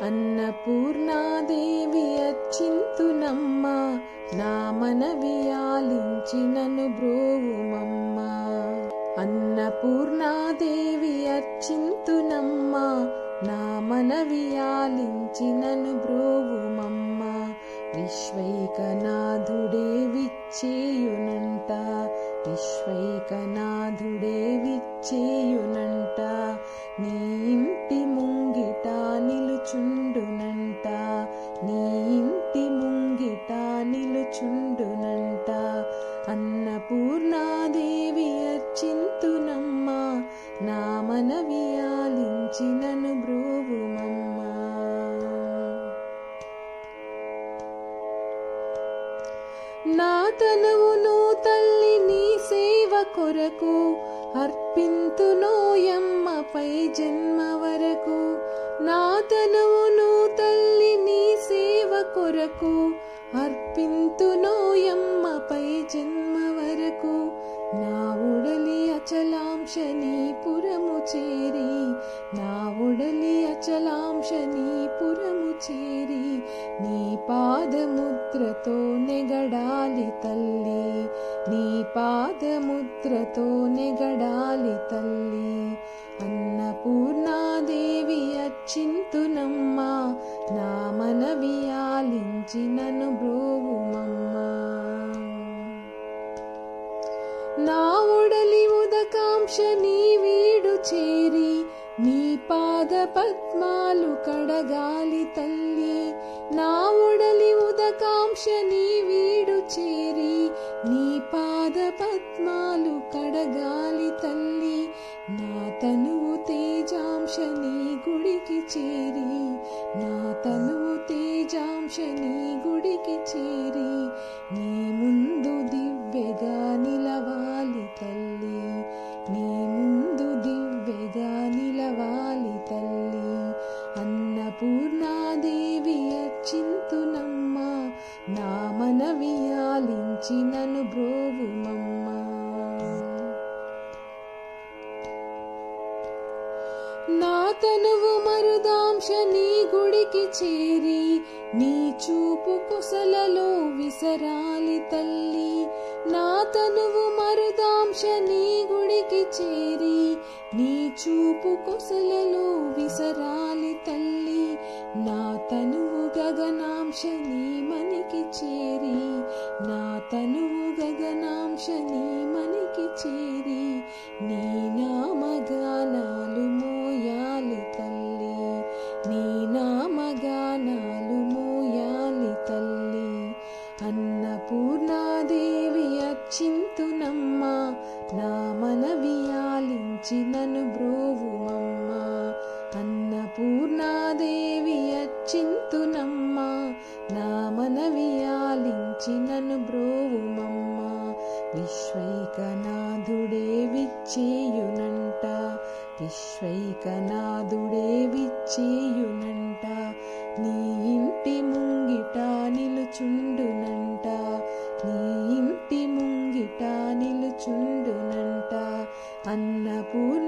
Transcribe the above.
అన్నపూర్ణాదేవి అచ్చింతునమ్మ, నా మనవి ఆలించి నన్ను బ్రోవుమమ్మ. అన్నపూర్ణాదేవి అచ్చింతునమ్మ, నా మనవి ఆలించి నన్ను బ్రోవుమమ్మ. విశ్వైకనాథుడే విచ్చేయునంట, విశ్వైకనాథుడే విచ్చేయునంట. నీ ఇంటి ముంగిట నిలుచుండునంట, నీ ఇంటి ముంగిట నిలుచుండునంట. అన్నపూర్ణాదేవి అచ్చింతునమ్మ, నా మనవి ఆలించి నన్ను బ్రోవుమమ్మ. నా తనువును తల్లి నీ సేవ కొరకు అర్పింతునోయమ్మపై జన్మ వరకు. నా తనువును తల్లి నీ సేవ కొరకు అర్పింతునోయమ్మపై జన్మ వరకు. నా ఉడలి అచలాంశ నీ పురము చేరి, నా ఉడలి అచలాంశ నీ పురము చేరి, నీ పాదముద్రతో నెగడాలి తల్లి, నీ పాదముద్రతో నెగడాలి తల్లి. అన్నపూర్ణాదేవి అచ్చింతునమ్మ, నా మనవి ఆలించి నన్ను బ్రోవుమమ్మ. నా ఉడలి ఉదకాంశ నీ వీడు చేరి, నీ పాద పద్మాలు కడగాలి తల్లి. నా ఉడలి ఉదకాంశ నీ వీడు చేరి, నీ పాద పద్మాలు కడగాలి తల్లి. నా తనువు తేజాంశ నీ గుడికి చేరి, నా తనువు తేజాంశ నీ గుడికి చేరి, నీ ముందు దివ్యగా నిలవాలి తల్లి, నీ ముందు దివ్యగా నిలవాలి తల్లి. అన్నపూర్ణాదేవి అచ్చింతునమ్మ, నా మనవి ఆలించి నన్ను బ్రోవుమమ్మ. నా తనువు మరుదాంశ నీ గుడికి చేరి, నీ చూపు కుసలలో విసరాలి తల్లి. నా తనువు మరుదాంశ నీ గుడికి చేరి, నీ చూపు కుసలలో విసరాలి తల్లి. నా తనువు గగనాంశ నీ మనికి చేరి, నా తనువు గగనాంశ నీ మనికి చేరి, నీ నామగానాలు మోయాలి తల్లి, నీ నామగానాలు మోయాలి తల్లి. అన్నపూర్ణాదేవి అచ్చింతునమ్మ, నా మనవి ఆలించి నన్ను బ్రోవుమమ్మ. అన్నపూర్ణాదేవి అచ్చింతునమ్మ, నా మనవి ఆలించి నన్ను బ్రోవుమమ్మ. విశ్వైకనాథుడే విచ్చేయునంట, విశ్వైకనాథుడే విచ్చేయునంట. నీ ఇంటి ముంగిట నిలుచుండునంట, నీ ఇంటి ముంగిట నిలుచుండునంట. అన్నపూర్ణ